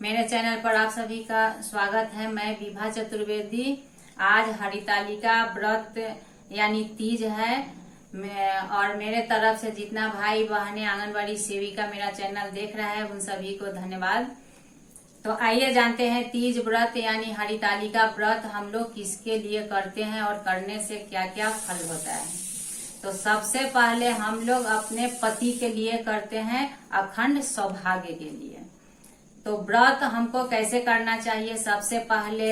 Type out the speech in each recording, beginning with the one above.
मेरे चैनल पर आप सभी का स्वागत है। मैं विभा चतुर्वेदी। आज हरितालिका व्रत यानी तीज है और मेरे तरफ से जितना भाई बहनें आंगनबाड़ी सेविका मेरा चैनल देख रहा है उन सभी को धन्यवाद। तो आइए जानते हैं तीज व्रत यानी हरितालिका व्रत हम लोग किसके लिए करते हैं और करने से क्या क्या फल होता है। तो सबसे पहले हम लोग अपने पति के लिए करते हैं, अखंड सौभाग्य के लिए। तो व्रत हमको कैसे करना चाहिए, सबसे पहले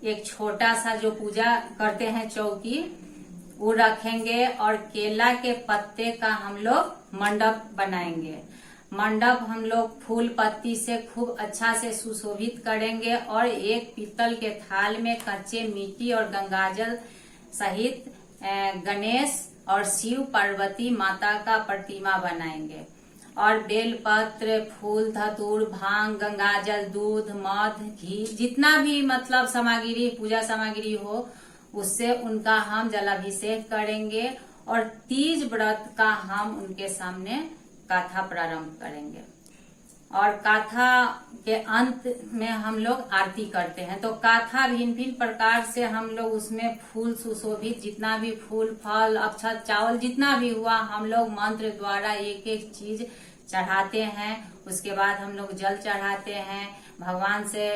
एक छोटा सा जो पूजा करते हैं चौकी वो रखेंगे और केला के पत्ते का हम लोग मंडप बनाएंगे। मंडप हम लोग फूल पत्ती से खूब अच्छा से सुशोभित करेंगे और एक पीतल के थाल में कच्चे मिट्टी और गंगाजल सहित गणेश और शिव पार्वती माता का प्रतिमा बनाएंगे और बेलपत्र, फूल, धतूर, भांग, गंगाजल, दूध, मध, घी, जितना भी मतलब सामग्री पूजा सामग्री हो उससे उनका हम जलाभिषेक करेंगे और तीज व्रत का हम उनके सामने कथा प्रारंभ करेंगे और कथा के अंत में हम लोग आरती करते हैं। तो कथा भिन्न भिन्न प्रकार से हम लोग उसमें फूल सुशोभित जितना भी फूल, फल, अक्षत, चावल जितना भी हुआ हम लोग मंत्र द्वारा एक एक चीज चढ़ाते हैं। उसके बाद हम लोग जल चढ़ाते हैं, भगवान से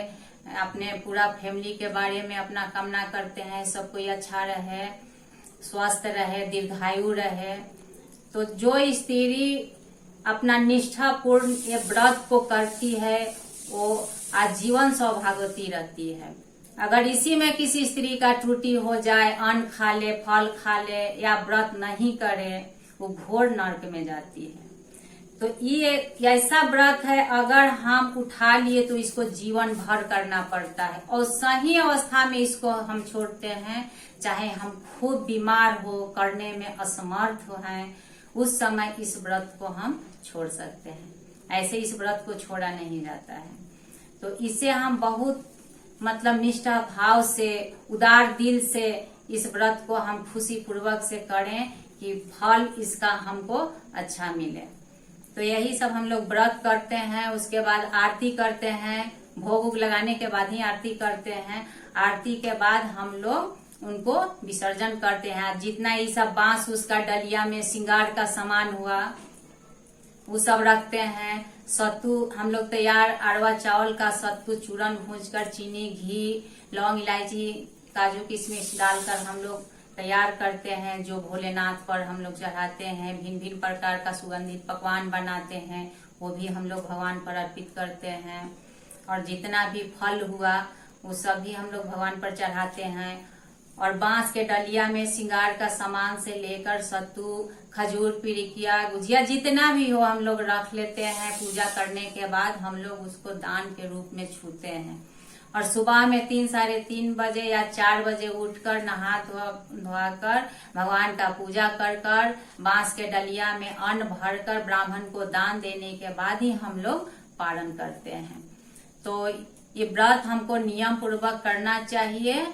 अपने पूरा फैमिली के बारे में अपना कामना करते हैं, सब कोई अच्छा रहे, स्वस्थ रहे, दीर्घायु रहे। तो जो स्त्री अपना निष्ठापूर्ण ये व्रत को करती है वो आजीवन सौभाग्यवती रहती है। अगर इसी में किसी स्त्री का त्रुटि हो जाए, अन्न खा ले, फल खा ले या व्रत नहीं करे, वो घोर नरक में जाती है। तो ये ऐसा व्रत है अगर हम उठा लिए तो इसको जीवन भर करना पड़ता है और सही अवस्था में इसको हम छोड़ते हैं, चाहे हम खूब बीमार हो, करने में असमर्थ हो हैं, उस समय इस व्रत को हम छोड़ सकते हैं। ऐसे इस व्रत को छोड़ा नहीं जाता है। तो इसे हम बहुत मतलब निष्ठा भाव से, उदार दिल से इस व्रत को हम खुशी पूर्वक से करें कि फल इसका हमको अच्छा मिले। तो यही सब हम लोग व्रत करते हैं। उसके बाद आरती करते हैं, भोग उग लगाने के बाद ही आरती करते हैं। आरती के बाद हम लोग उनको विसर्जन करते हैं। जितना ये सब बांस उसका डलिया में श्रृंगार का सामान हुआ वो सब रखते हैं। सत्तू हम लोग तैयार अरवा चावल का सत्तू चूरन भूंजकर चीनी, घी, लौंग, इलायची, काजू, किशमिश डालकर हम लोग तैयार करते हैं, जो भोलेनाथ पर हम लोग चढ़ाते हैं। भिन्न भिन्न प्रकार का सुगंधित पकवान बनाते हैं, वो भी हम लोग भगवान पर अर्पित करते हैं। और जितना भी फल हुआ वो सब भी हम लोग भगवान पर चढ़ाते हैं। और बांस के डलिया में श्रृंगार का सामान से लेकर सत्तू, खजूर, पिरिकिया, गुजिया जितना भी हो हम लोग रख लेते हैं। पूजा करने के बाद हम लोग उसको दान के रूप में छूते हैं। और सुबह में 3, साढ़े 3 बजे या 4 बजे उठकर नहा धोकर भगवान का पूजा कर बांस के डलिया में अन्न भरकर ब्राह्मण को दान देने के बाद ही हम लोग पारण करते हैं। तो ये व्रत हमको नियम पूर्वक करना चाहिए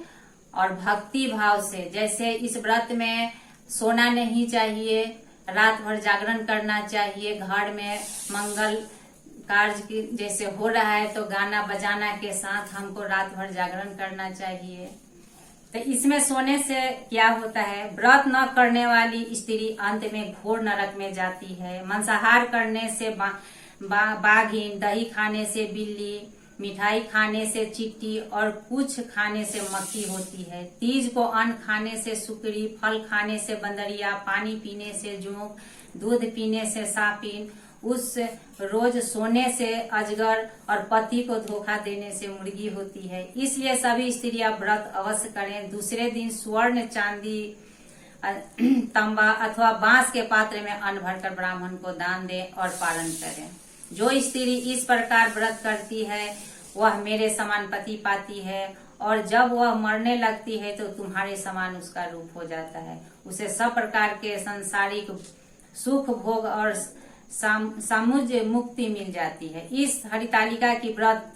और भक्ति भाव से। जैसे इस व्रत में सोना नहीं चाहिए, रात भर जागरण करना चाहिए। घर में मंगल कार्य की जैसे हो रहा है तो गाना बजाना के साथ हमको रात भर जागरण करना चाहिए। तो इसमें सोने से क्या होता है, व्रत न करने वाली स्त्री अंत में घोर नरक में जाती है। मांसाहार करने से बाघिन, दही खाने से बिल्ली, मिठाई खाने से चींटी और कुछ खाने से मक्खी होती है। तीज को अन्न खाने से सुकरी, फल खाने से बंदरिया, पानी पीने से जोंक, दूध पीने से सापिन, उस रोज सोने से अजगर और पति को धोखा देने से मुर्गी होती है। इसलिए सभी स्त्रियां व्रत अवश्य करें। दूसरे दिन स्वर्ण, चांदी, तांबा अथवा बांस के पात्र में अन्न भरकर ब्राह्मण को दान दें और पारण करें। जो स्त्री इस प्रकार व्रत करती है वह मेरे समान पति पाती है और जब वह मरने लगती है तो तुम्हारे समान उसका रूप हो जाता है। उसे सब प्रकार के सांसारिक सुख भोग और सामुज मुक्ति मिल जाती है। इस हरितालिका की व्रत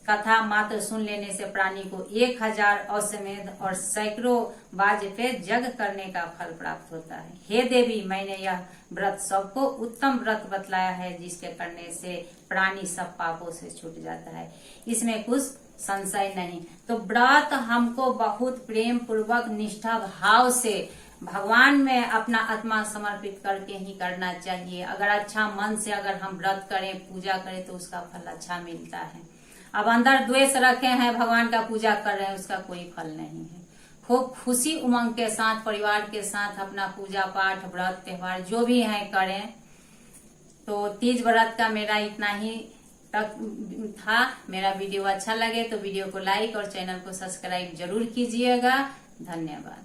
कथा मात्र सुन लेने से प्राणी को 1000 अश्वमेध और सैकड़ों बाज पे यज्ञ करने का फल प्राप्त होता है। हे देवी, मैंने यह व्रत सबको उत्तम व्रत बतलाया है, जिसके करने से प्राणी सब पापों से छूट जाता है। इसमें कुछ संशय नहीं। तो व्रत हमको बहुत प्रेम पूर्वक निष्ठा भाव से भगवान में अपना आत्मा समर्पित करके ही करना चाहिए। अगर अच्छा मन से अगर हम व्रत करें, पूजा करें तो उसका फल अच्छा मिलता है। अब अंदर द्वेष रखे हैं, भगवान का पूजा कर रहे हैं, उसका कोई फल नहीं है। खूब खुशी उमंग के साथ परिवार के साथ अपना पूजा पाठ व्रत त्योहार जो भी है करें। तो तीज व्रत का मेरा इतना ही तक था। मेरा वीडियो अच्छा लगे तो वीडियो को लाइक और चैनल को सब्सक्राइब जरूर कीजिएगा। धन्यवाद।